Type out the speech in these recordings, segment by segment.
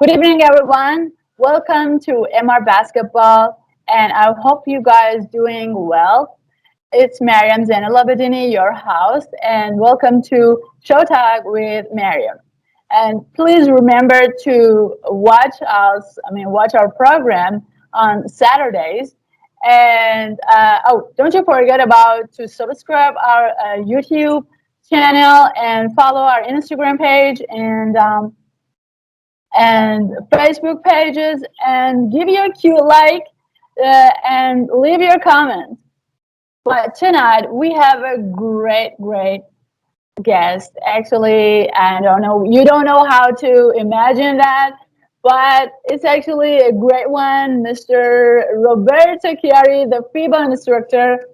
Good evening, everyone. Welcome to MR Basketball, and I hope you guys doing well. It's Mariam Zainalabadini, your host, and welcome to Show Talk with Mariam. And please remember to watch our program on Saturdays. And don't you forget about to subscribe our YouTube channel and follow our Instagram page and Facebook pages and give you a cute like and leave your comments. But tonight we have a great guest. Actually, I don't know, you don't know how to imagine that, but it's actually a great one, Mr. Roberto Chiari, the Fiba instructor.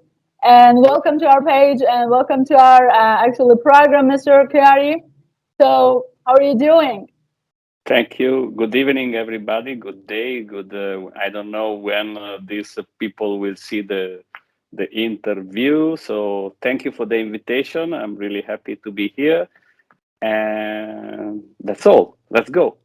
And welcome to our page and welcome to our actually program, Mr. Chiari. So, how are you doing? Thank you. Good evening, everybody. Good day. Good. I don't know when these people will see the interview. So thank you for the invitation. I'm really happy to be here, and that's all. Let's go.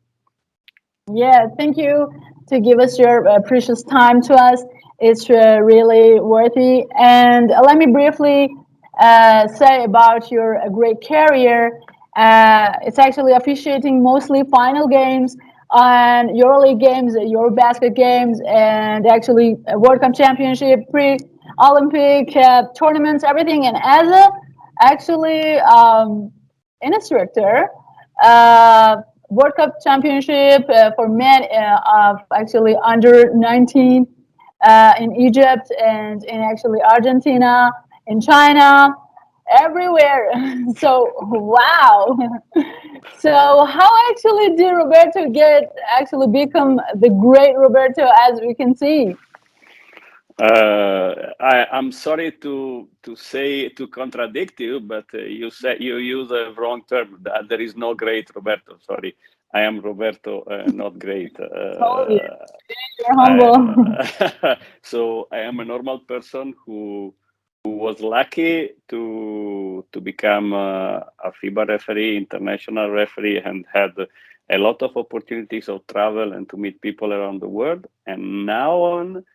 Yeah, thank you to give us your precious time to us. It's really worthy. And let me briefly say about your great career. It's actually officiating mostly final games and EuroLeague games, Eurobasket games, and actually World Cup Championship, pre-Olympic tournaments, everything. And as a actually instructor, uh, World Cup Championship for men of actually under 19 in Egypt and in actually Argentina, in China, everywhere. So wow. So how actually did Roberto get actually become the great Roberto as we can see? I'm sorry to say to contradict you, but you said you use a wrong term. That there is no great Roberto. Sorry, I am Roberto, not great. Told you, you're I, humble. so I am a normal person who was lucky to become a FIBA referee, international referee, and had a lot of opportunities of travel and to meet people around the world. And now on,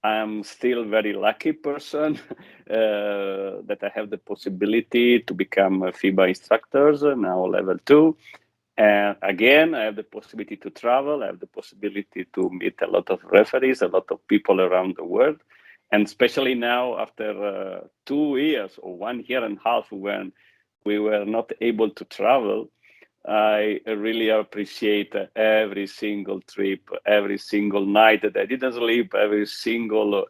I'm still very lucky person that I have the possibility to become a FIBA instructors now level 2. And again, I have the possibility to travel. I have the possibility to meet a lot of referees, a lot of people around the world. And especially now, after 2 years or 1 year and a half, when we were not able to travel, I really appreciate every single trip, every single night that I didn't sleep, every single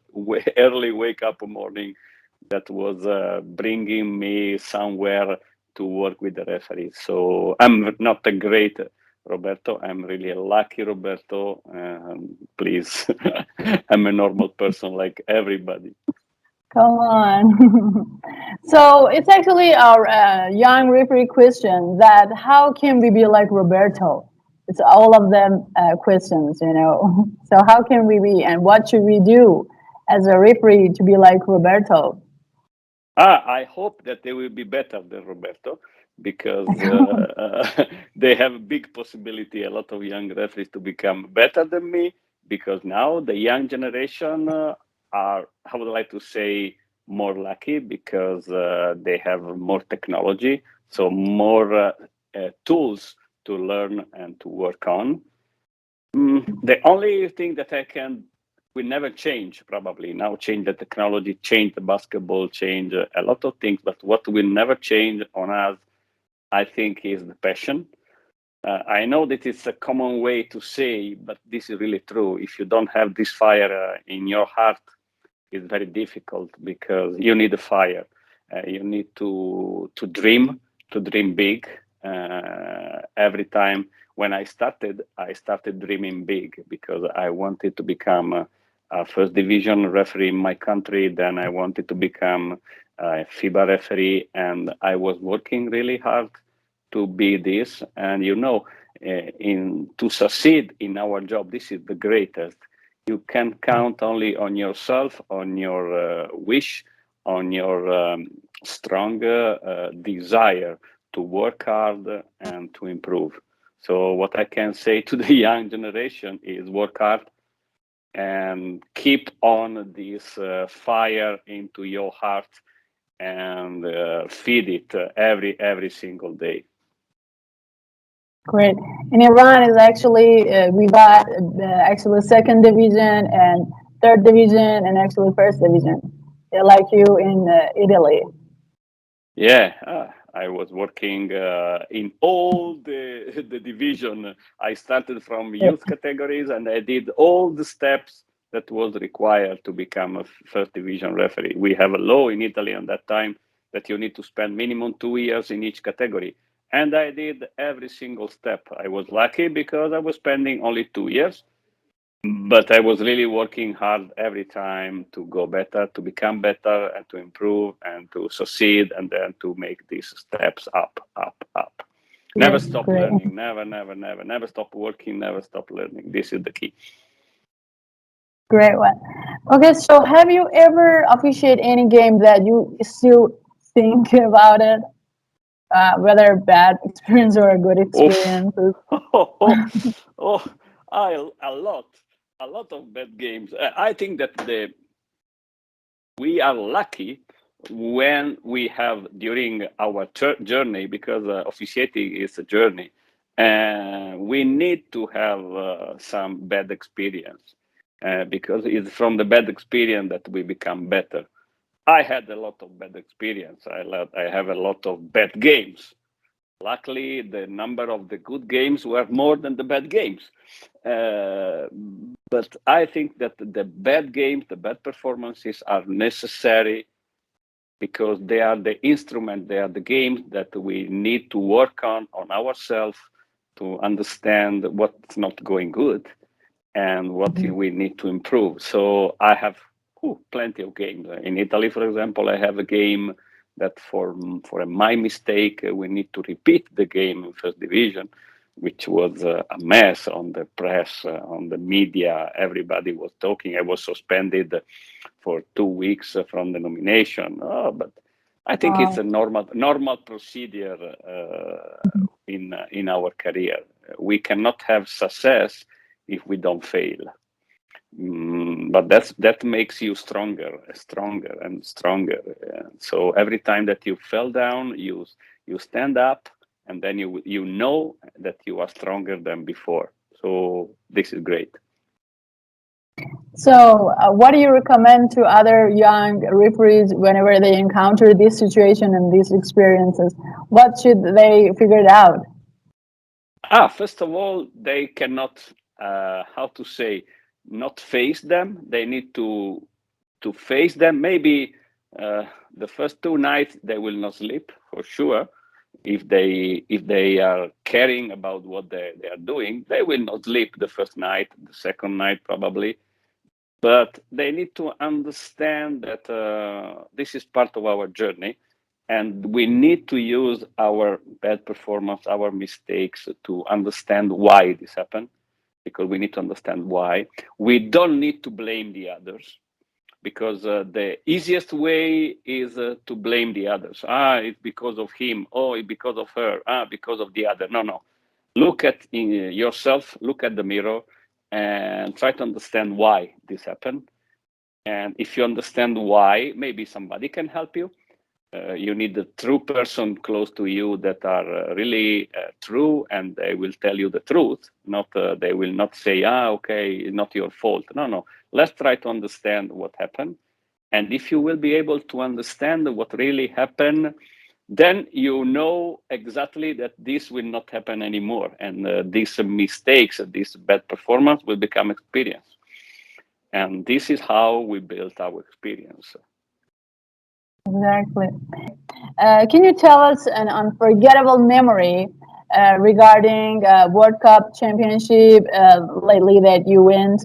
early wake up morning that was bringing me somewhere to work with the referee. So I'm not a great Roberto. I'm really a lucky Roberto. Please, I'm a normal person like everybody. Come on. So it's actually our young referee question that how can we be like Roberto? It's all of them questions, you know. So how can we be and what should we do as a referee to be like Roberto? I hope that they will be better than Roberto because they have a big possibility, a lot of young referees to become better than me because now the young generation are, how would I like to say, more lucky because they have more technology, so more tools to learn and to work on. The only thing that I can will never change probably now change the technology, change the basketball, change a lot of things. But what will never change on us, I think, is the passion. I know that it's a common way to say, but this is really true. If you don't have this fire in your heart, it's very difficult because you need a fire. You need to dream big. Every time when I started dreaming big because I wanted to become a first division referee in my country. Then I wanted to become a FIBA referee, and I was working really hard to be this. And in to succeed in our job, this is the greatest. You can count only on yourself, on your wish, on your strong desire to work hard and to improve. So what I can say to the young generation is work hard and keep on this fire into your heart and feed it every single day. Great. In Iran is actually we got actually second division and third division and actually first division. Yeah, like you in Italy. Yeah, I was working in all the division. I started from Yeah. youth categories, and I did all the steps that was required to become a first division referee. We have a law in Italy on that time that you need to spend minimum 2 years in each category, and I did every single step. I was lucky because I was spending only 2 years, but I was really working hard every time to go better, to become better, and to improve and to succeed, and then to make these steps up, up, up. Never Great, stop great, learning. Never stop working. Never stop learning. This is the key. great one. Okay, so have you ever officiated any game that you still think about it, whether bad experience or a good Oof. experience? Oh, oh, a lot of bad games. I think that we are lucky when we have during our journey, because officiating is a journey, and we need to have some bad experience, because it's from the bad experience that we become better. I had a lot of bad experience. I have a lot of bad games. Luckily, the number of the good games were more than the bad games. Uh, but I think that the bad games, the bad performances are necessary because they are the instrument, they are the games that we need to work on ourselves to understand what's not going good and what Mhm. we need to improve. So I have plenty of games. In Italy, for example, I have a game that for my mistake, we need to repeat the game in first division, which was a mess on the press, on the media. Everybody was talking. I was suspended for 2 weeks from the nomination. Oh, but I think it's Wow. a normal procedure in our career. We cannot have success if we don't fail. But that makes you stronger and stronger. So every time that you fell down, you stand up, and then you know that you are stronger than before. So this is great. So, what do you recommend to other young referees whenever they encounter this situation and these experiences? What should they figure it out? First of all, they cannot, how to say, not face them. They need to face them. Maybe the first 2 nights they will not sleep for sure. If they are caring about what they are doing, they will not sleep the first night, the second night probably. But they need to understand that this is part of our journey, and we need to use our bad performance, our mistakes, to understand why this happened, because we need to understand why. We don't need to blame the others, because the easiest way is to blame the others. It's because of him. Oh, it's because of her. Because of the other. No. Look at yourself, look at the mirror, and try to understand why this happened. And if you understand why, maybe somebody can help you. You need a true person close to you that are really true, and they will tell you the truth. Not they will not say, okay, it's not your fault. No. Let's try to understand what happened. And if you will be able to understand what really happened, then you know exactly that this will not happen anymore. And these mistakes, this bad performance will become experience. And this is how we built our experience. Exactly. Can you tell us an unforgettable memory regarding World Cup championship lately that you win?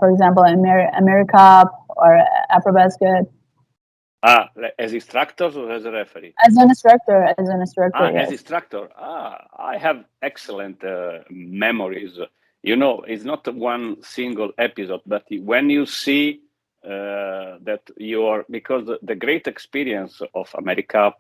For example, AmeriCup or AfroBasket. As instructors or as a referee? As an instructor, As yes. instructor, I have excellent memories. It's not one single episode, but when you see that you are, because the great experience of AmeriCup,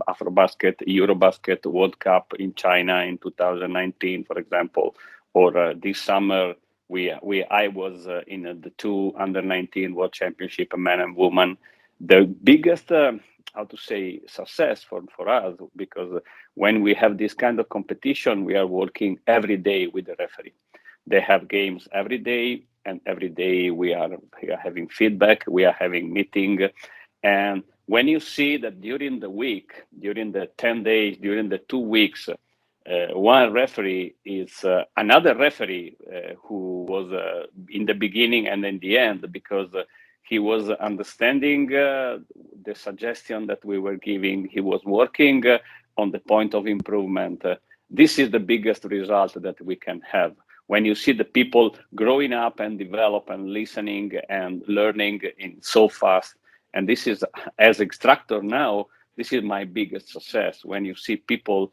Afrobasket, Eurobasket, World Cup in China in 2019, for example, or this summer I was in the two under-19 World Championship, men and women. The biggest, how to say, success for us, because when we have this kind of competition, we are working every day with the referee. They have games every day, and every day we are having feedback, we are having meeting. And when you see that during the week, during the 10 days, during the 2 weeks, one referee is another referee who was in the beginning and in the end, because he was understanding the suggestion that we were giving. He was working on the point of improvement. This is the biggest result that we can have. When you see the people growing up and develop and listening and learning in so fast. And this is, as instructor now, this is my biggest success. When you see people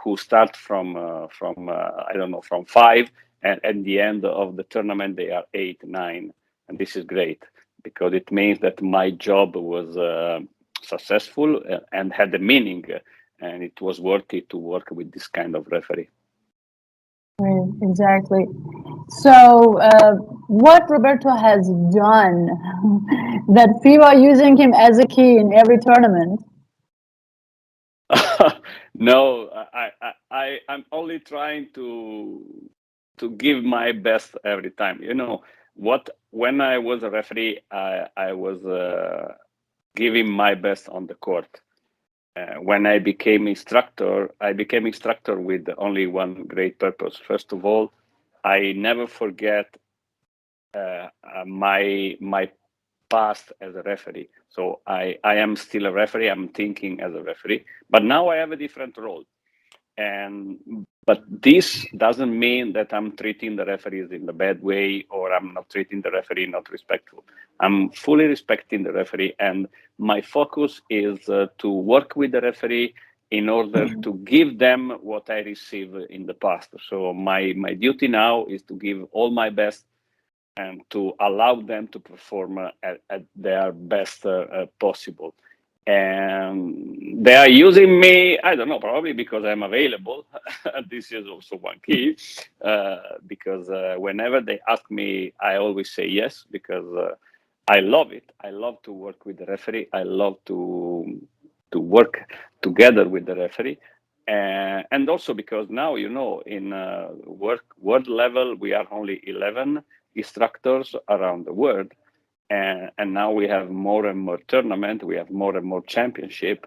who start from I don't know, from 5, and at the end of the tournament they are 8, 9, and this is great, because it means that my job was successful and had a meaning, and it was worthy to work with this kind of referee. Right, exactly. So, what Roberto has done that Fiba using him as a key in every tournament? No, I'm only trying to give my best every time. You know what? When I was a referee, I was giving my best on the court. When I became instructor with only one great purpose. First of all, I never forget my past as a referee. So I am still a referee. I'm thinking as a referee, but now I have a different role. But this doesn't mean that I'm treating the referees in the bad way, or I'm not treating the referee not respectful. I'm fully respecting the referee, and my focus is to work with the referee in order to give them what I received in the past. So my duty now is to give all my best and to allow them to perform at their best possible. And they are using me, I don't know, probably because I'm available. This is also one key, because whenever they ask me, I always say yes, because I love it. I love to work with the referee. I love to work together with the referee. And also because now, you know, in world level, we are only 11 instructors around the world. And now we have more and more tournament, we have more and more championship.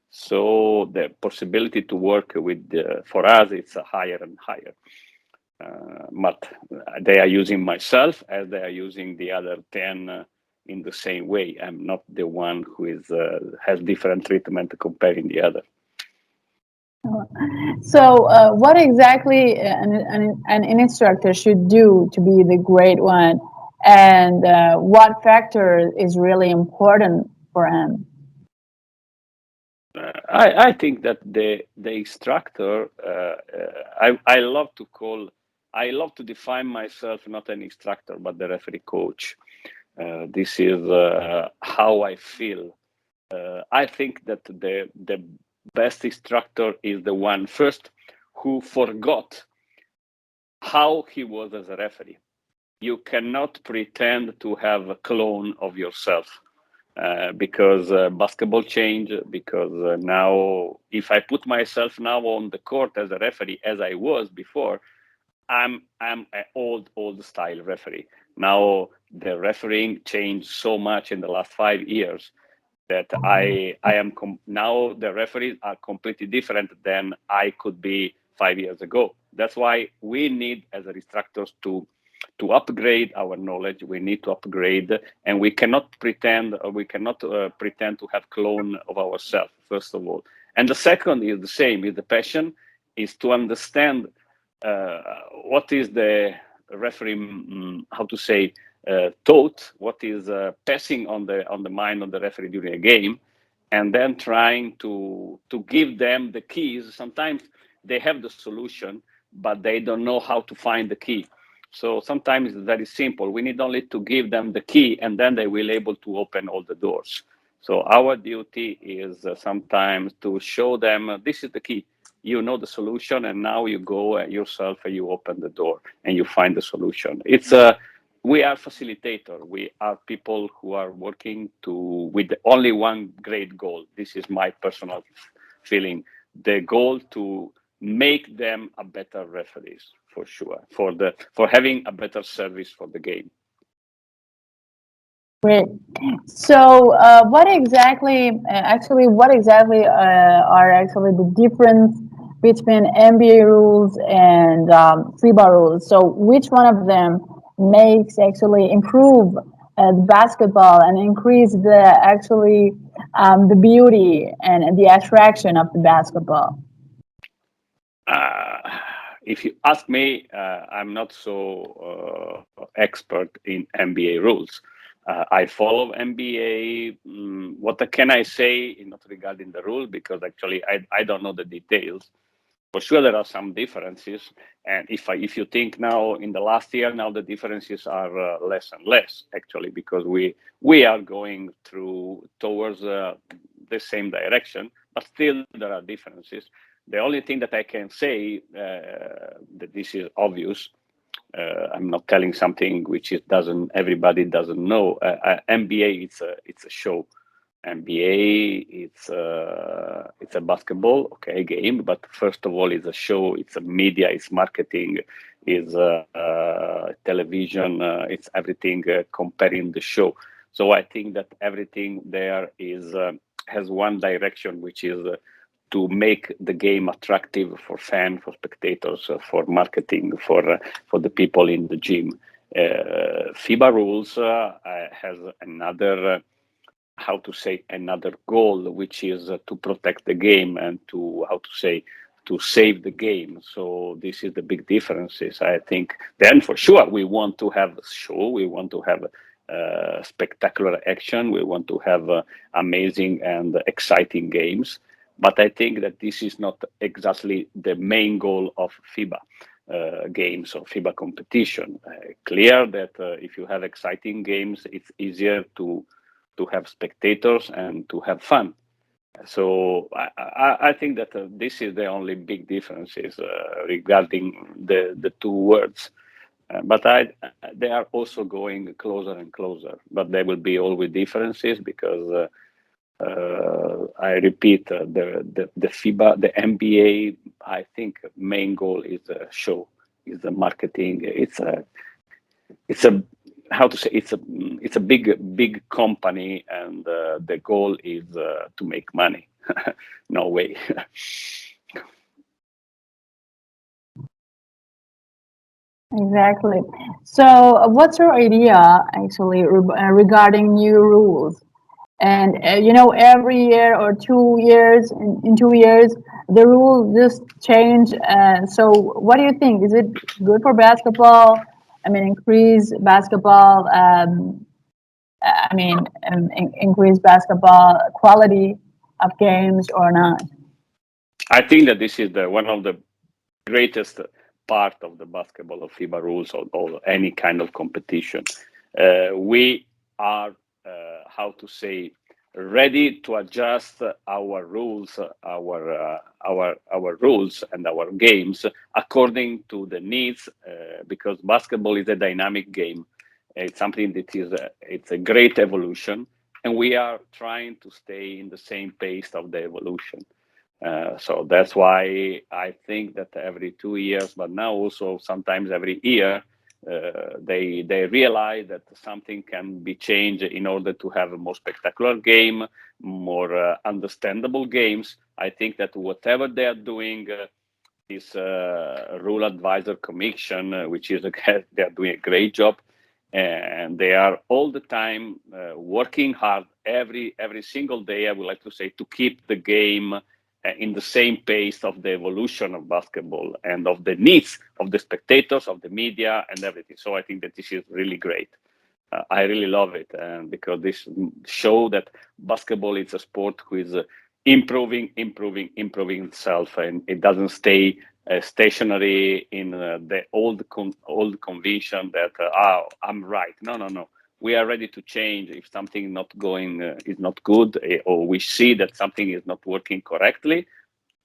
So the possibility to work with, for us, it's higher and higher. But they are using myself as they are using the other 10 in the same way. I'm not the one who is has different treatment comparing the other. So, what exactly an instructor should do to be the great one, and what factor is really important for him? I think that the instructor, I love to call, I love to define myself not an instructor but the referee coach. This is how I feel. I think that the best instructor is the one first who forgot how he was as a referee. You cannot pretend to have a clone of yourself. Because basketball change, because now if I put myself now on the court as a referee as I was before, I'm an old style referee. Now the refereeing changed so much in the last 5 years that I am now the referees are completely different than I could be 5 years ago. That's why we need as instructors to upgrade our knowledge. We need to upgrade, and we cannot pretend to have clone of ourselves, first of all. And the second is the same, is the passion, is to understand what is the referee, how to say, thought, what is passing on the mind of the referee during a game, and then trying to give them the keys. Sometimes they have the solution, but they don't know how to find the key. So sometimes it's very simple. We need only to give them the key, and then they will able to open all the doors. So our duty is sometimes to show them this is the key. You know the solution, and now you go yourself and you open the door and you find the solution. It's a We are facilitator. We are people who are working to with only one great goal. This is my personal feeling. The goal to make them a better referees, for sure, for having a better service for the game. Great. So, what exactly are actually the difference between NBA rules and FIBA rules? So, which one of them makes actually improve basketball and increase the beauty and the attraction of the basketball? Uh, if you ask me, I'm not so expert in NBA rules. I follow NBA. What can I say? Not regarding the rule, because actually I don't know the details. For sure, there are some differences, and if you think now in the last year, now the differences are less and less actually, because we are going towards the same direction, but still there are differences. The only thing that I can say that this is obvious. I'm not telling something which is doesn't everybody doesn't know. NBA it's a show. NBA it's a basketball game, but first of all it's a show. It's a media. It's marketing. It's television. It's everything comparing the show. So I think that everything there is has one direction, which is to make the game attractive for fans, for spectators, for marketing, for the people in the gym. FIBA rules has another how to say another goal, which is to protect the game and to how to say to save the game. So this is the big differences. I think then for sure we want to have a show, we want to have spectacular action, we want to have amazing and exciting games. But I think that this is not exactly the main goal of FIBA games or FIBA competition. Clear that if you have exciting games, it's easier to have spectators and to have fun. So I think that this is the only big differences regarding the two words. But they are also going closer and closer. But there will be always differences because I repeat the FIBA, the NBA. I think main goal is a show, is the marketing. It's a how to say it's a big company, and the goal is to make money. No way. Exactly. So, what's your idea actually regarding new rules? And every year or 2 years, in 2 years, the rules just change. So, what do you think? Is it good for basketball? I mean, increase basketball. Increase basketball quality of games or not? I think that this is the one of the greatest part of the basketball of FIBA rules or any kind of competition. We are how to say ready to adjust our rules, our rules and our games according to the needs, because basketball is a dynamic game. It's something that it's a great evolution, and we are trying to stay in the same pace of the evolution. So that's why I think that every 2 years, but now also sometimes every year, they realize that something can be changed in order to have a more spectacular game, more understandable games. I think that whatever they are doing, this rule advisor commission, which is they are doing a great job, and they are all the time working hard every single day. I would like to say to keep the game in the same pace of the evolution of basketball and of the needs of the spectators, of the media, and everything. So I think that this is really great. I really love it, because this show that basketball is a sport who is improving itself, and it doesn't stay stationary in the old conviction that oh, I'm right. No. We are ready to change if something not going is not good, or we see that something is not working correctly.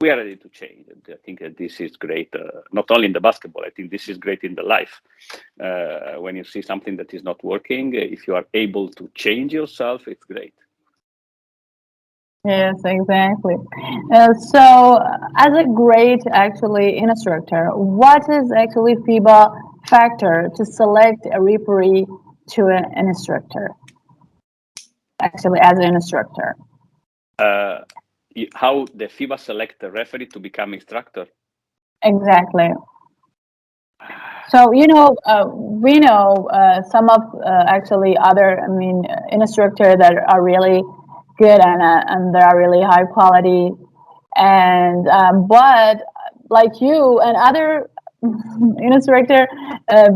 We are ready to change. And I think that this is great, not only in the basketball. I think this is great in the life. When you see something that is not working, if you are able to change yourself, it's great. Yes, exactly. So, as a great actually instructor, what is actually FIBA factor to select a referee to an instructor? Actually, as an instructor. How the FIBA select a referee to become instructor? Exactly. So we know some of actually other, I mean, instructor that are really good and they are really high quality, and but like you and other instructor,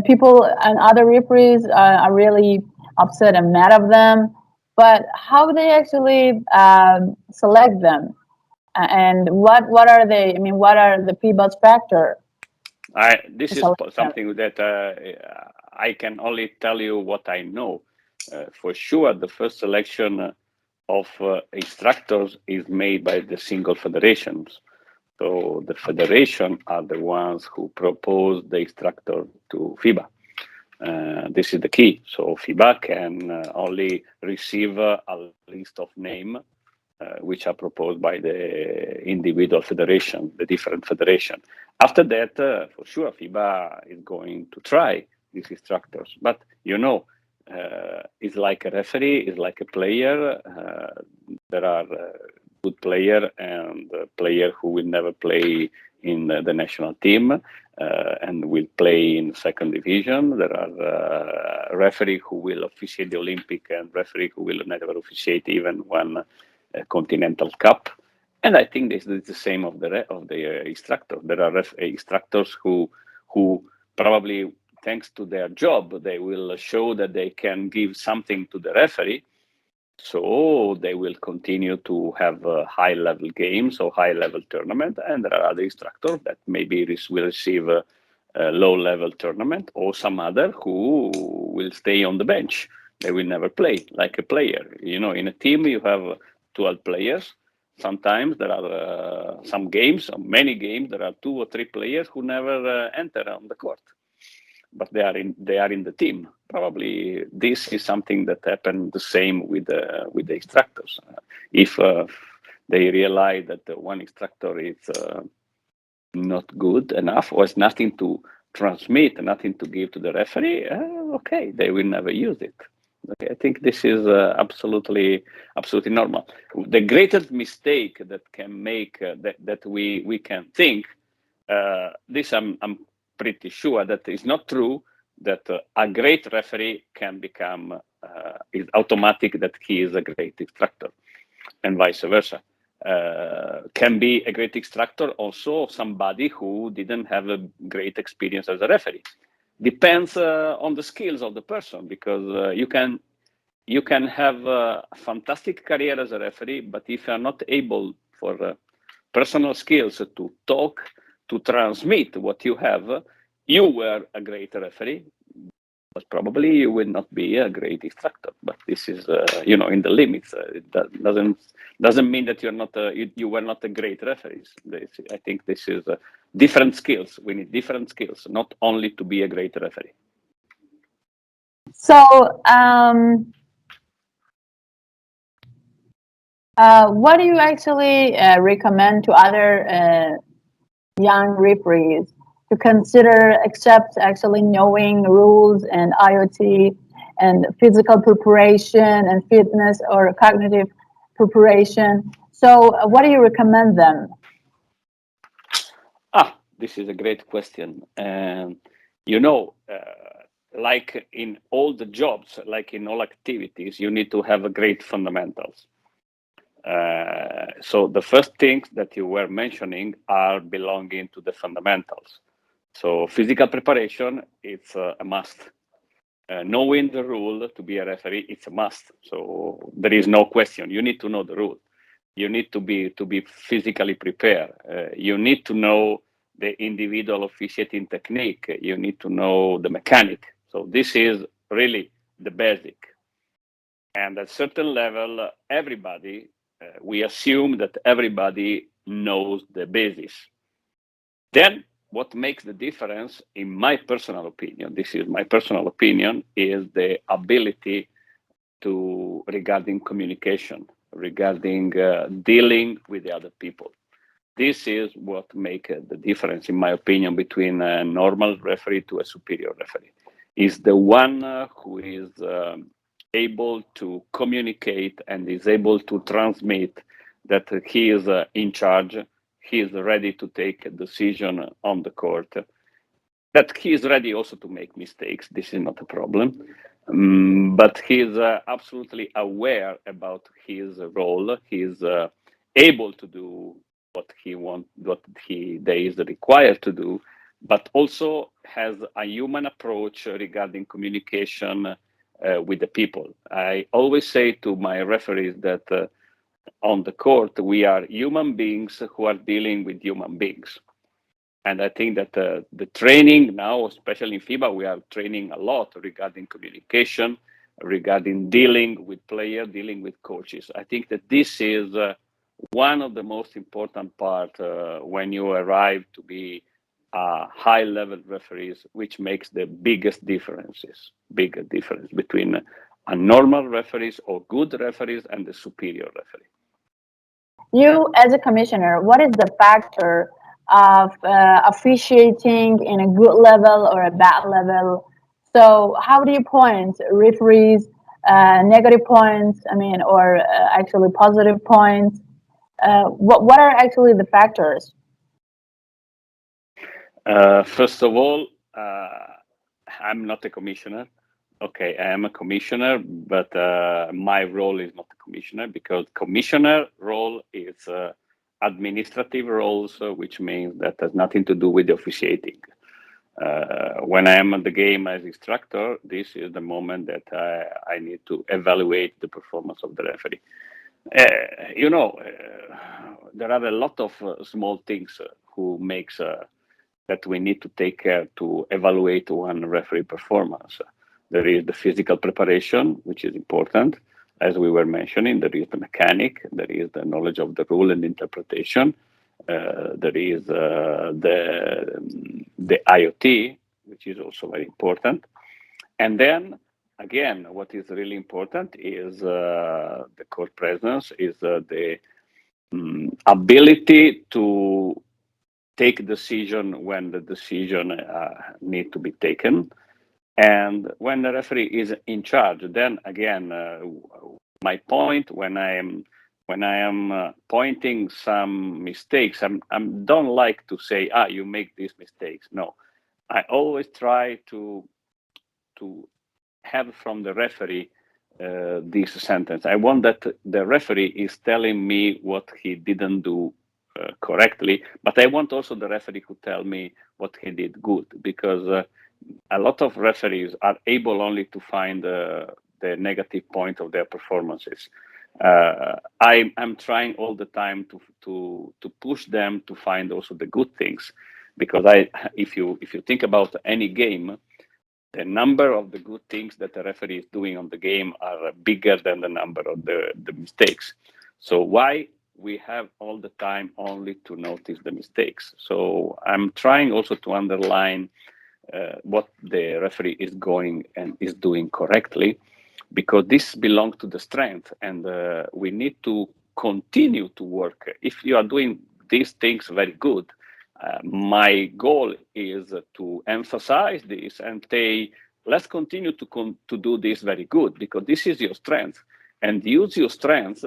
people and other referees are really upset and mad of them. But how they actually select them, and what are they? I mean, what are the FIBA's factor This to is select them? something that I can only tell you what I know. For sure, the first selection of instructors is made by the single federations. So the federation are the ones who propose the instructor to FIBA. This is the key. So FIBA can only receive a list of names which are proposed by the individual federation, the different federation. After that, for sure, FIBA is going to try these instructors. But it's like a referee, it's like a player. There are good player and player who will never play in the national team and will play in second division. There are referee who will officiate the Olympic and referee who will never officiate even one Continental Cup. And I think this is the same of the instructor. There are instructors who probably, thanks to their job, they will show that they can give something to the referee. So they will continue to have high-level games or high-level tournament. And there are other instructors that maybe will receive a low-level tournament, or some other who will stay on the bench. They will never play like a player. In a team you have 12 players. Sometimes there are some games, or many games, there are 2 or 3 players who never enter on the court, but they are in the team. Probably this is something that happened the same with the instructors. If they realize that one instructor is not good enough or has nothing to transmit, nothing to give to the referee, okay, they will never use it. Okay, I think this is absolutely normal. The greatest mistake that can make that we can think, this I'm pretty sure that is not true, that a great referee can become is automatic that he is a great instructor, and vice versa. Can be a great instructor also somebody who didn't have a great experience as a referee. Depends on the skills of the person, because you can have a fantastic career as a referee, but if you are not able for personal skills to talk, to transmit what you have, you were a great referee, but probably you will not be a great instructor. But this is, in the limits. It doesn't mean that you're not you were not a great referee. I think this is different skills. We need different skills, not only to be a great referee. So, what do you actually recommend to other young referees to consider, except actually knowing rules and IoT and physical preparation and fitness or cognitive preparation? So, what do you recommend them? This is a great question. And like in all the jobs, like in all activities, you need to have a great fundamentals. So the first things that you were mentioning are belonging to the fundamentals. So physical preparation, it's a must. Knowing the rule to be a referee, it's a must. So there is no question. You need to know the rule. You need to be physically prepared. You need to know the individual officiating technique. You need to know the mechanic. So this is really the basic. And at certain level, everybody, we assume that everybody knows the basis. Then what makes the difference, in my personal opinion, this is my personal opinion, is the ability to regarding communication, regarding dealing with the other people. This is what makes the difference, in my opinion, between a normal referee to a superior referee. Is the one who is able to communicate and is able to transmit that he is in charge, he is ready to take a decision on the court, that he is ready also to make mistakes. This is not a problem. But he is absolutely aware about his role. He is able to do what he wants, what he is required to do, but also has a human approach regarding communication with the people. I always say to my referees that on the court, we are human beings who are dealing with human beings. And I think that the training now, especially in FIBA, we are training a lot regarding communication, regarding dealing with players, dealing with coaches. I think that this is one of the most important part when you arrive to be high-level referees, which makes the biggest difference between a normal referees or good referees and the superior referee. You, as a commissioner, what is the factor of officiating in a good level or a bad level? So how do you point referees, negative points, or actually positive points? What are actually the factors? First of all, I'm not a commissioner. Okay, I am a commissioner, but my role is not a commissioner, because commissioner role is administrative roles, which means that has nothing to do with the officiating. When I am at the game as instructor, this is the moment that I need to evaluate the performance of the referee. There are a lot of small things who makes that we need to take care to evaluate one referee performance. There is the physical preparation, which is important. As we were mentioning, there is the mechanic, there is the knowledge of the rule and interpretation. There is the IoT, which is also very important. And then, again, what is really important is the court presence, is the ability to take decision when the decision need to be taken. And when the referee is in charge, then again, my point when I am pointing some mistakes, I don't like to say, you make these mistakes. No, I always try to have from the referee this sentence. I want that the referee is telling me what he didn't do correctly, but I want also the referee to tell me what he did good, because a lot of referees are able only to find the negative point of their performances. I'm trying all the time to push them to find also the good things, because if you think about any game, the number of the good things that the referee is doing on the game are bigger than the number of the mistakes. So why we have all the time only to notice the mistakes? So I'm trying also to underline what the referee is going and is doing correctly, because this belongs to the strength, and we need to continue to work. If you are doing these things very good, my goal is to emphasize this and say, let's continue to do this very good, because this is your strength, and use your strength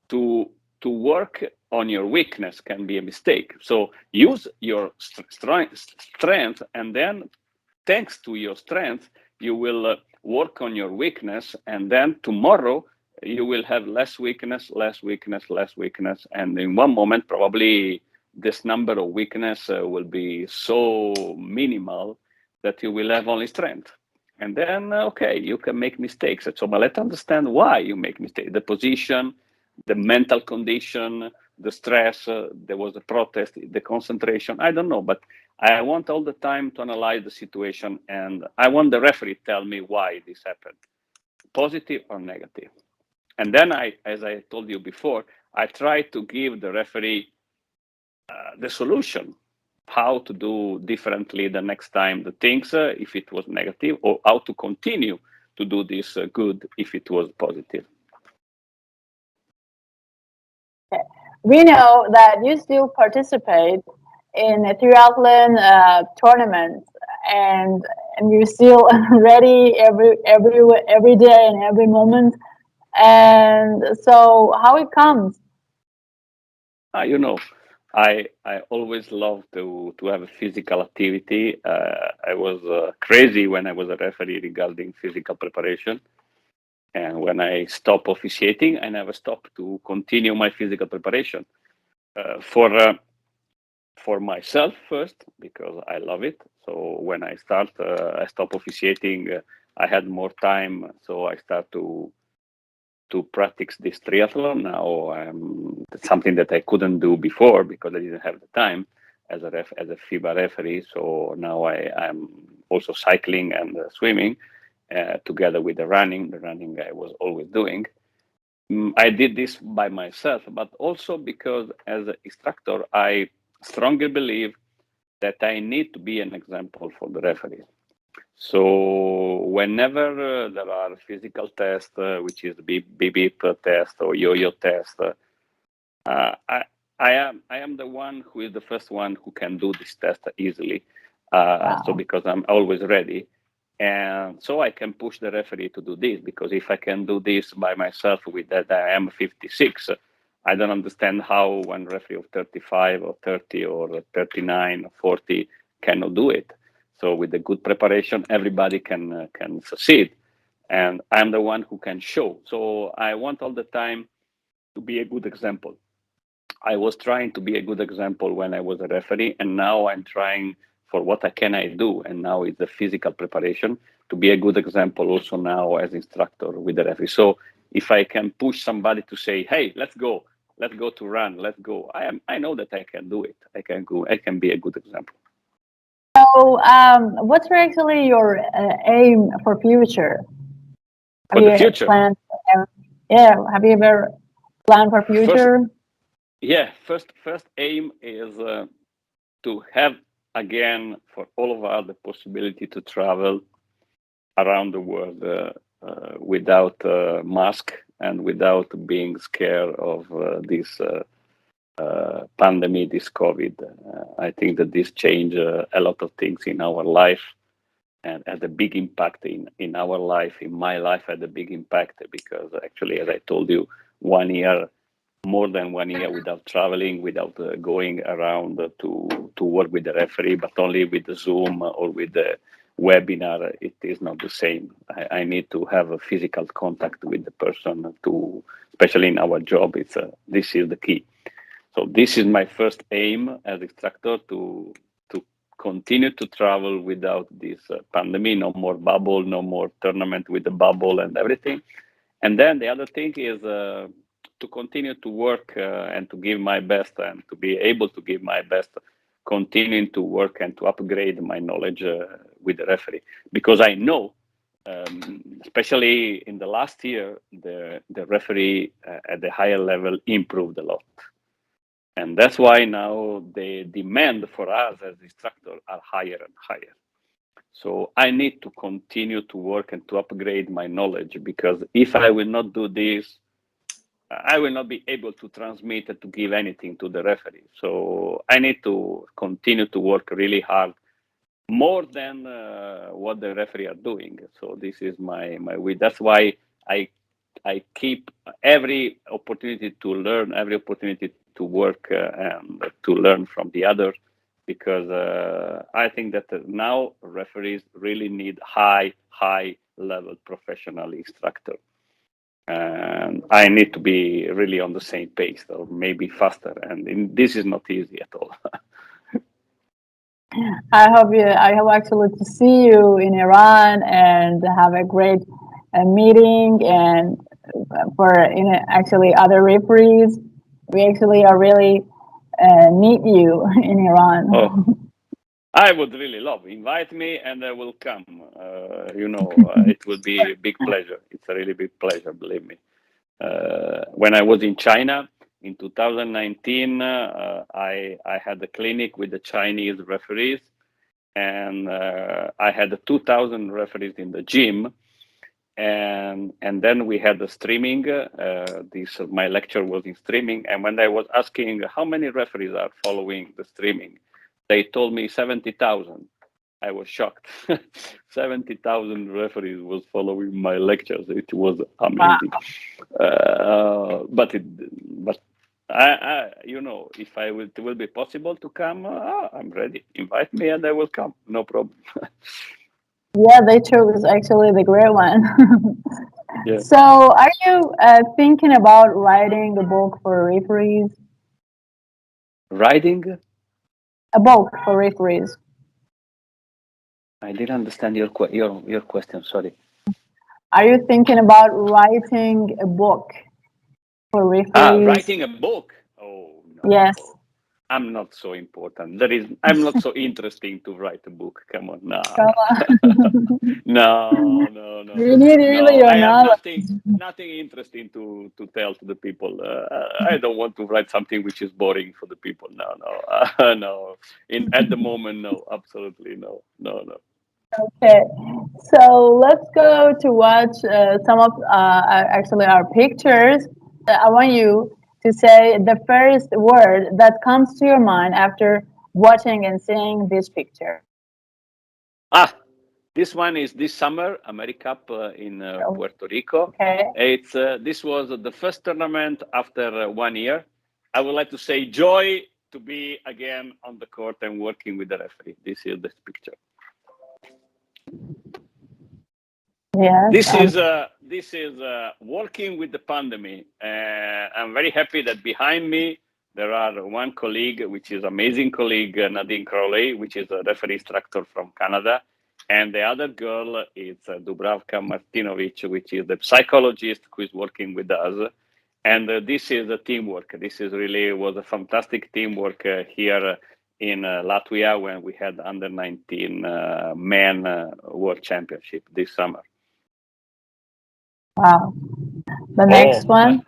to work on your weakness can be a mistake. So use your strength, and then thanks to your strength, you will work on your weakness, and then tomorrow you will have less weakness, and in one moment probably this number of weakness will be so minimal that you will have only strength. And then, okay, you can make mistakes. So, but let's understand why you make mistakes. The position, the mental condition, the stress, there was a protest, the concentration. I don't know, but I want all the time to analyze the situation, and I want the referee to tell me why this happened, positive or negative. And then as I told you before, I try to give the referee the solution, how to do differently the next time the things, if it was negative, or how to continue to do this good if it was positive. We know that you still participate in a triathlon tournament, and you're still ready every day and every moment. And so, how it comes? You know, I always love to have a physical activity. I was crazy when I was a referee regarding physical preparation. And when I stopped officiating, I never stopped to continue my physical preparation for myself first, because I love it. So when I stopped officiating, I had more time. So I start to practice this triathlon. Now it's something that I couldn't do before because I didn't have the time as a FIBA referee. So now I'm also cycling and swimming together with the running. The running I was always doing. I did this by myself, but also because as an instructor, I strongly believe that I need to be an example for the referees. So whenever there are physical tests, which is the beep beep test or yo-yo test, I am the one who is the first one who can do this test easily. Wow. So because I'm always ready, and so I can push the referee to do this, because if I can do this by myself with that I am 56, I don't understand how one referee of 35 or 30 or 39 or 40 cannot do it. So with the good preparation, everybody can succeed, and I'm the one who can show. So I want all the time to be a good example. I was trying to be a good example when I was a referee, and now I'm trying for what I do, and now it's the physical preparation to be a good example also now as instructor with the referee. So if I can push somebody to say, "Hey, let's go to run, let's go," I know that I can do it. I can be a good example. So, what's actually your aim for future? For the future, Planned? Have you ever planned for future? First aim is to have again for all of us the possibility to travel around the world without mask and without being scared of this pandemic, this COVID. I think that this changed a lot of things in our life and had a big impact in our life. In my life, had a big impact because actually, as I told you, more than 1 year without traveling, without going around to work with the referee, but only with the Zoom or with the webinar, it is not the same. I need to have a physical contact with the person especially in our job. This is the key. So this is my first aim as instructor to continue to travel without this pandemic. No more bubble, no more tournament with the bubble and everything. And then the other thing is to continue to work and to give my best and to be able to give my best, continuing to work and to upgrade my knowledge with the referee. Because I know, especially in the last year, the referee at the higher level improved a lot. And that's why now the demand for us as instructors are higher and higher. So I need to continue to work and to upgrade my knowledge, because if I will not do this, I will not be able to transmit and to give anything to the referee. So I need to continue to work really hard, more than what the referee are doing. So this is my way. That's why I keep every opportunity to learn, every opportunity to work and to learn from the others, because I think that now referees really need high level professional instructor. And I need to be really on the same pace, or maybe faster. And this is not easy at all. I hope actually to see you in Iran and have a great meeting and for actually other referees. We actually are really need you in Iran. Oh, I would really love. Invite me, and I will come. It would be a big pleasure. It's a really big pleasure, believe me. When I was in China in 2019, I had a clinic with the Chinese referees, and I had 2,000 referees in the gym, and then we had the streaming. This my lecture was in streaming, and when I was asking how many referees are following the streaming, they told me 70,000. I was shocked. 70,000 referees was following my lectures. It was Wow. amazing. But if it will be possible to come, I'm ready. Invite me and I will come. No problem. Yeah, they chose actually the great one. Yeah. So, are you thinking about writing a book for referees? Riding? A book for referees. I didn't understand your question. Sorry. Are you thinking about writing a book for referees? Writing a book. Oh Yes. no, I'm not so important. I'm not so interesting to write a book. Come on, no, Come on. no, no, no, We need really no. your I have knowledge. nothing interesting to tell to the people. I don't want to write something which is boring for the people. No, no, no. At the moment, no, absolutely no, no, no. Okay, so let's go to watch some of actually our pictures. I want you to say the first word that comes to your mind after watching and seeing this picture. Ah, this one is this summer AmeriCup in Puerto Rico. Okay. This was the first tournament after 1 year. I would like to say joy to be again on the court and working with the referee. This is this picture. Yes. This is working with the pandemic. I'm very happy that behind me there are one colleague, which is amazing colleague Nadine Crowley, which is a referee instructor from Canada, and the other girl is Dubravka Martinovic, which is the psychologist who is working with us. And this is a teamwork. This is really was a fantastic teamwork here in Latvia when we had under 19 men world championship this summer. Wow. The next one.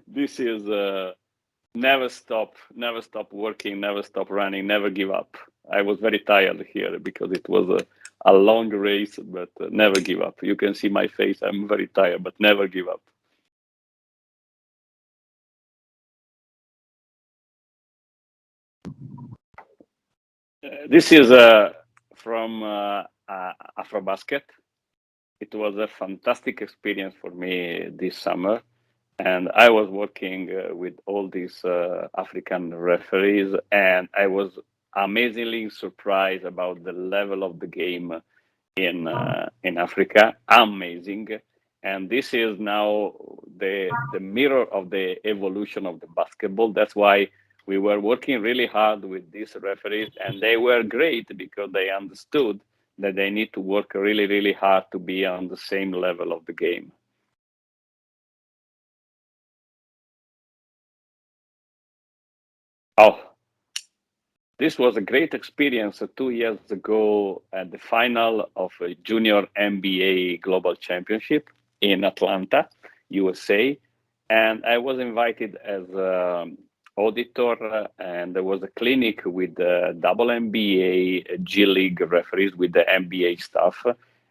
This is never stop working, never stop running, never give up. I was very tired here because it was a long race, but never give up. You can see my face. I'm very tired, but never give up. This is from Afrobasket. It was a fantastic experience for me this summer. And I was working with all these African referees, and I was amazingly surprised about the level of the game in Africa. Amazing, and this is now the mirror of the evolution of the basketball. That's why we were working really hard with these referees, and they were great because they understood that they need to work really, really hard to be on the same level of the game. Oh, this was a great experience 2 years ago at the final of a junior NBA Global Championship in Atlanta, USA. And I was invited as an auditor, and there was a clinic with the double NBA, G League referees with the NBA staff.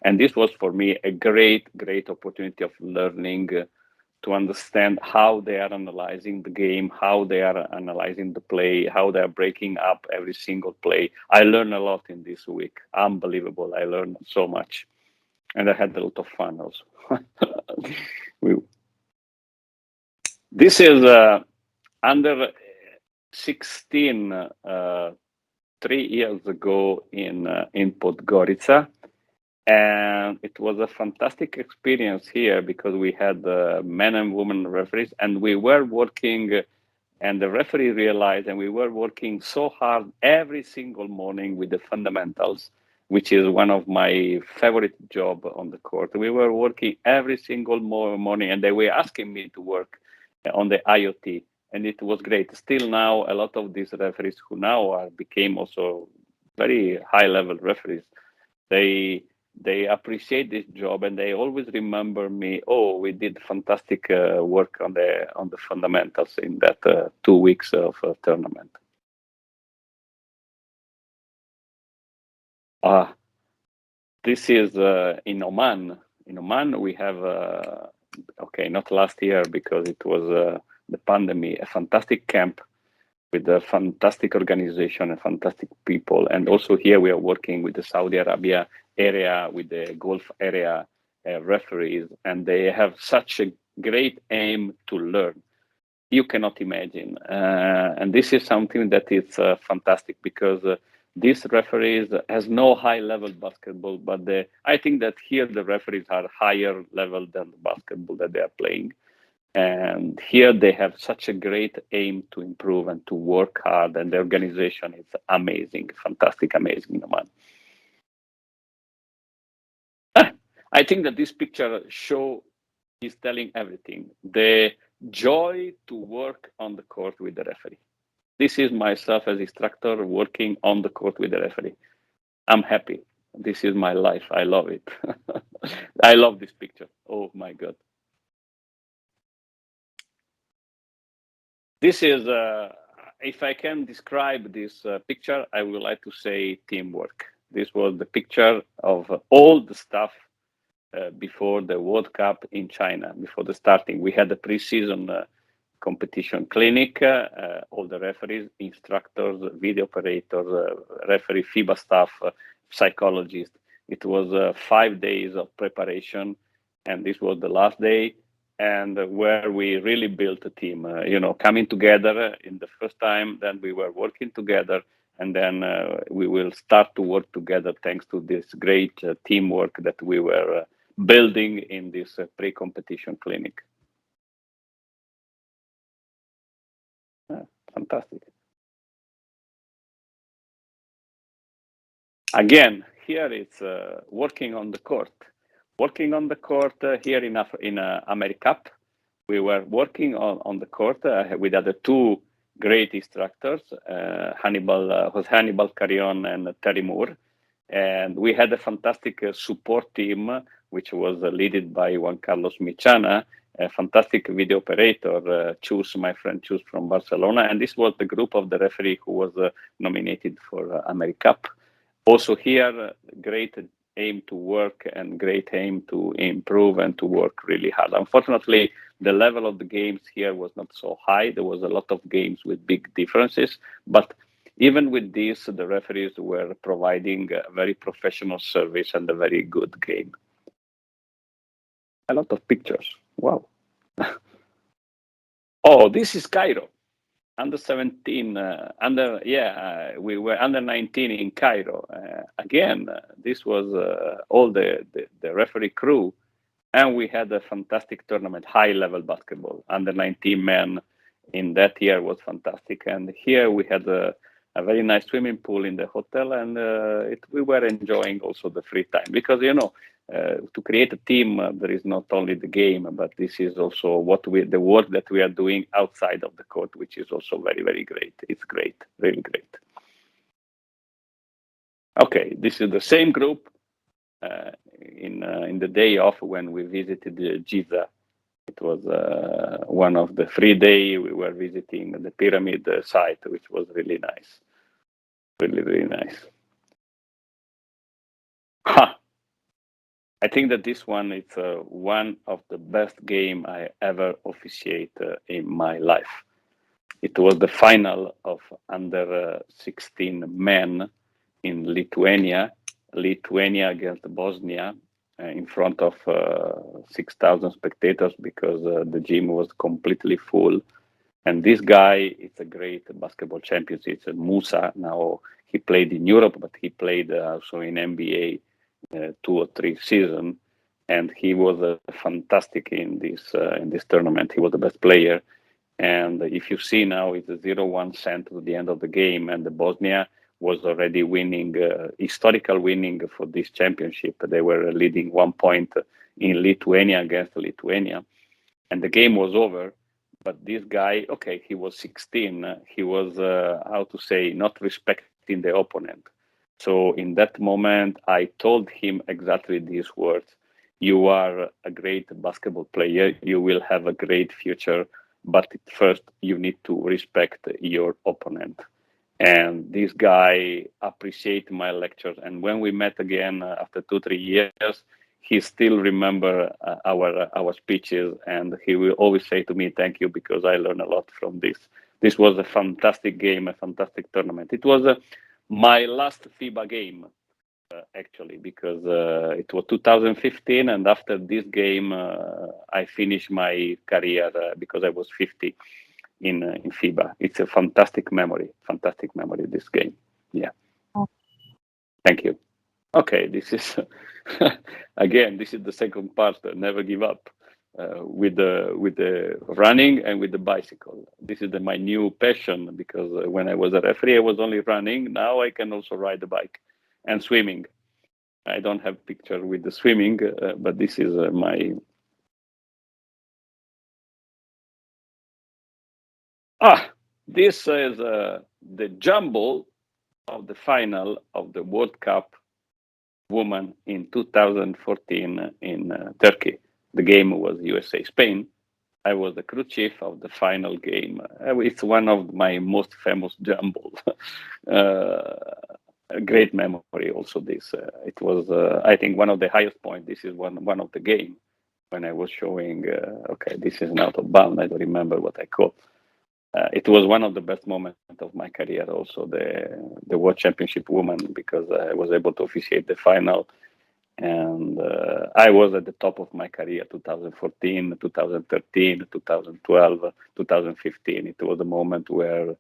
And this was for me a great, great opportunity of learning to understand how they are analyzing the game, how they are analyzing the play, how they are breaking up every single play. I learned a lot in this week. Unbelievable. I learned so much. And I had a lot of fun also. This is under 16 3 years ago in Podgorica. And it was a fantastic experience here because we had men and women referees, and we were working, and the referee realized, and we were working so hard every single morning with the fundamentals, which is one of my favorite job on the court. We were working every single morning, and they were asking me to work on the IoT, and it was great. Still now, a lot of these referees who now became also very high level referees, they appreciate this job and they always remember me. Oh, we did fantastic work on the fundamentals in that 2 weeks of tournament. This is in Oman. In Oman, we have okay, not last year because it was the pandemic. A fantastic camp with a fantastic organization and fantastic people. And also here we are working with the Saudi Arabia area, with the Gulf area referees, and they have such a great aim to learn. You cannot imagine. And this is something that is fantastic because these referees has no high level basketball, but I think that here the referees are higher level than the basketball that they are playing. And here they have such a great aim to improve and to work hard, and the organization is amazing, fantastic, amazing, man. I think that this picture is telling everything. The joy to work on the court with the referee. This is myself as instructor working on the court with the referee. I'm happy. This is my life. I love it. I love this picture. Oh my God. This is, if I can describe this picture, I would like to say teamwork. This was the picture of all the stuff before the World Cup in China, before the starting. We had the pre-season competition clinic, all the referees, instructors, video operators, referee, Fiba staff, psychologists. It was 5 days of preparation, and this was the last day, and where we really built a team, coming together in the first time, then we were working together, and then we will start to work together thanks to this great teamwork that we were building in this pre-competition clinic. Fantastic. Again, here it's working on the court. Working on the court here in AmeriCup, we were working on the court with other two great instructors, Hannibal Carrion and Terry Moore. And we had a fantastic support team, which was led by Juan Carlos Michana, a fantastic video operator, my friend Chus from Barcelona. And this was the group of the referee who was nominated for AmeriCup. Also here, great aim to work and great aim to improve and to work really hard. Unfortunately, the level of the games here was not so high. There was a lot of games with big differences, but even with this, the referees were providing a very professional service and a very good game. A lot of pictures. Wow. Oh, this is Cairo. Under 17, we were under 19 in Cairo. Again, this was all the referee crew, and we had a fantastic tournament, high-level basketball. Under 19 men in that year was fantastic. And here we had a very nice swimming pool in the hotel, and we were enjoying also the free time because, to create a team, there is not only the game, but this is also the work that we are doing outside of the court, which is also very, very great. It's great, really great. Okay, this is the same group in the day off when we visited Giza. It was one of the 3 days we were visiting the pyramid site, which was really nice. Really, really nice. I think that this one is one of the best game I ever officiate in my life. It was the final of under 16 men in Lithuania against Bosnia in front of 6,000 spectators because the gym was completely full. And this guy is a great basketball champion. It's Musa. Now he played in Europe, but he played also in NBA 2 or 3 seasons, and he was fantastic in this tournament. He was the best player. And if you see now, it's a 0-1 cent to the end of the game, and the Bosnia was already winning, historical winning for this championship. They were leading 1 point in Lithuania against Lithuania, and the game was over. But this guy, okay, he was 16. He was, how to say, not respecting the opponent. So in that moment, I told him exactly these words: "You are a great basketball player. You will have a great future, but first you need to respect your opponent." And this guy appreciate my lectures. And when we met again after 2 3 years, he still remember our speeches, and he will always say to me, "Thank you, because I learned a lot from this." This was a fantastic game, a fantastic tournament. It was my last FIBA game, actually, because it was 2015, and after this game, I finished my career because I was 50 in FIBA. It's a fantastic memory, this game. Yeah, thank you. Okay, this is again, this is the second part. Never give up with the running and with the bicycle. This is my new passion, because when I was a referee, I was only running. Now I can also ride the bike and swimming. I don't have picture with the swimming, but this is my This is the jumble of the final of the World Cup woman in 2014 in Turkey. The game was USA Spain. I was the crew chief of the final game. It's one of my most famous jumbles. A great memory also this. It was, I think, one of the highest points. This is one of the game when I was showing, okay, this is an out of bound. I don't remember what I call. It was one of the best moments of my career, also the World Championship woman, because I was able to officiate the final, and I was at the top of my career 2014, 2013, 2012, 2015. It was a moment where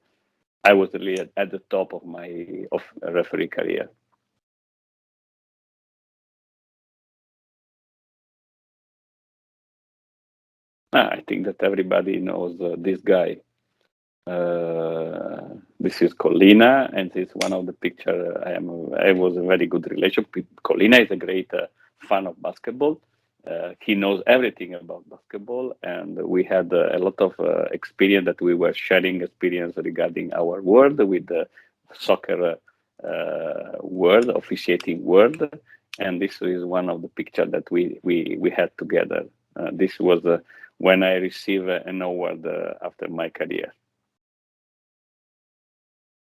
I was really at the top of my referee career. I think that everybody knows this guy. This is Colina, and it's one of the picture. I was a very good relationship. Colina is a great fan of basketball. He knows everything about basketball, and we had a lot of experience that we were sharing experience regarding our world with the soccer world, officiating world, and this is one of the picture that we had together. This was when I received an award after my career.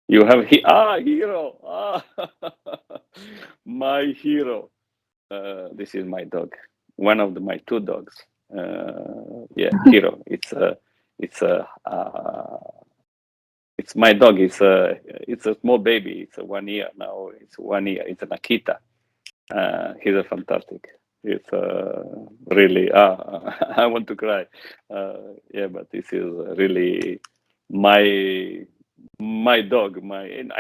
You have hero. My hero. This is my dog. One of my two dogs. Yeah, hero. It's my dog. It's a small baby. It's a 1 year now. It's 1 year. It's an Akita. He's a fantastic. It's really. I want to cry. Yeah, but this is really my dog.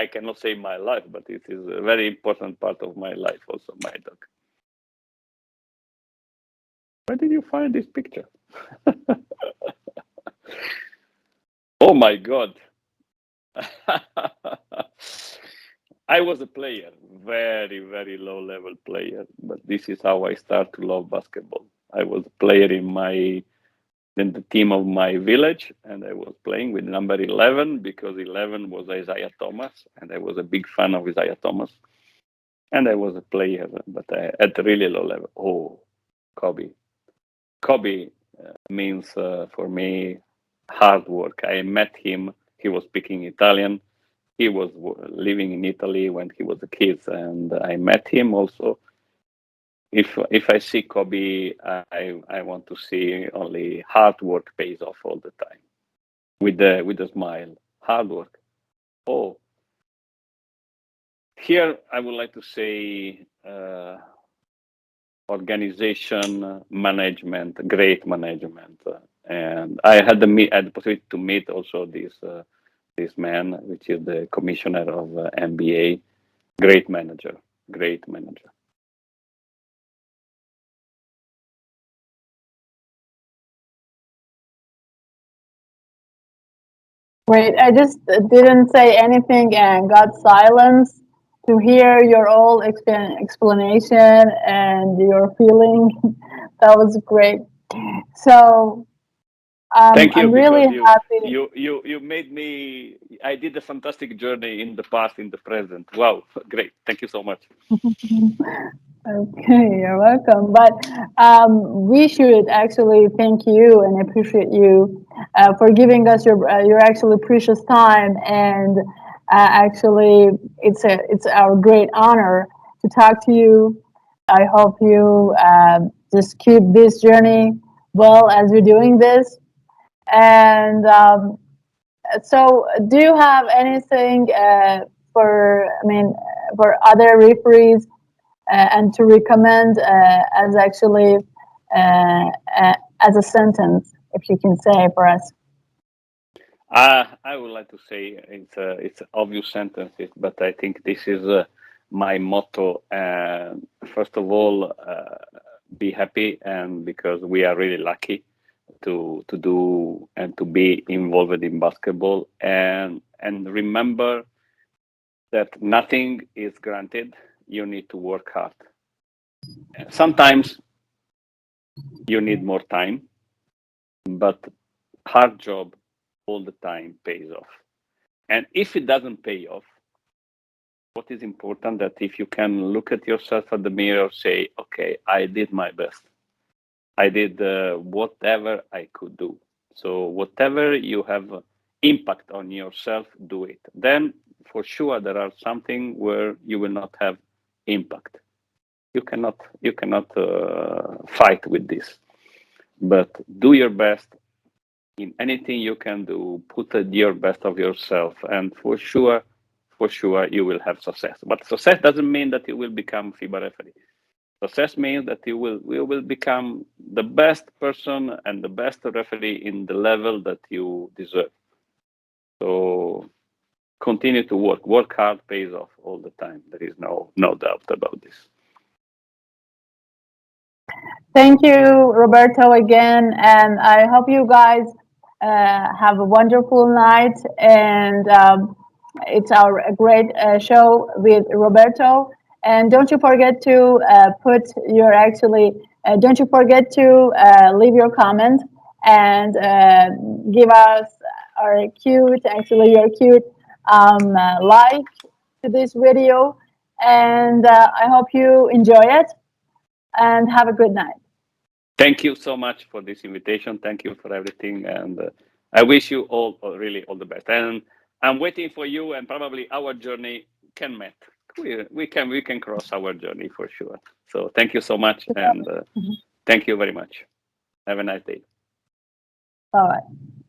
I cannot say my life, but it is a very important part of my life. Also, my dog. Where did you find this picture? Oh my God. I was a player, very, very low level player, but this is how I start to love basketball. I was a player in the team of my village, and I was playing with number 11 because 11 was Isaiah Thomas, and I was a big fan of Isaiah Thomas. And I was a player, but at a really low level. Oh, Kobe. Kobe means for me hard work. I met him. He was speaking Italian. He was living in Italy when he was a kid, and I met him also. If I see Kobe, I want to see only hard work pays off all the time with a smile. Hard work. Oh, here I would like to say organization, management, great management, and I had the possibility to meet also this man, which is the commissioner of NBA. Great manager, great manager. Wait, I just didn't say anything and got silence to hear your whole explanation and your feeling. That was great. So Thank you, I'm really because happy. you made me. I did a fantastic journey in the past, in the present. Wow, great! Thank you so much. Okay, you're welcome. But we should actually thank you and appreciate you for giving us your actually precious time. And actually, it's our great honor to talk to you. I hope you just keep this journey well as you're doing this. And so, do you have anything for? I mean, for other referees and to recommend as actually as a sentence, if you can say for us. I would like to say it's obvious sentences, but I think this is my motto. First of all, be happy, and because we are really lucky to do and to be involved in basketball, and remember that nothing is granted. You need to work hard. Sometimes you need more time, but hard job all the time pays off. And if it doesn't pay off, what is important that if you can look at yourself at the mirror, say, okay, I did my best. I did whatever I could do. So whatever you have impact on yourself, do it. Then for sure there are something where you will not have impact. You cannot fight with this. But do your best in anything you can do. Put your best of yourself, and for sure, you will have success. But success doesn't mean that you will become FIBA referee. Success means that you will become the best person and the best referee in the level that you deserve. So continue to work. Work hard pays off all the time. There is no doubt about this. Thank you, Roberto, again, and I hope you guys have a wonderful night. And it's our great show with Roberto. And don't you forget to don't you forget to leave your comment and give us our cute, actually your cute like to this video. And I hope you enjoy it and have a good night. Thank you so much for this invitation. Thank you for everything, and I wish you all really all the best. And I'm waiting for you, and probably our journey can meet. We can cross our journey for sure. So thank you so much, and thank you very much. Have a nice day. Bye bye.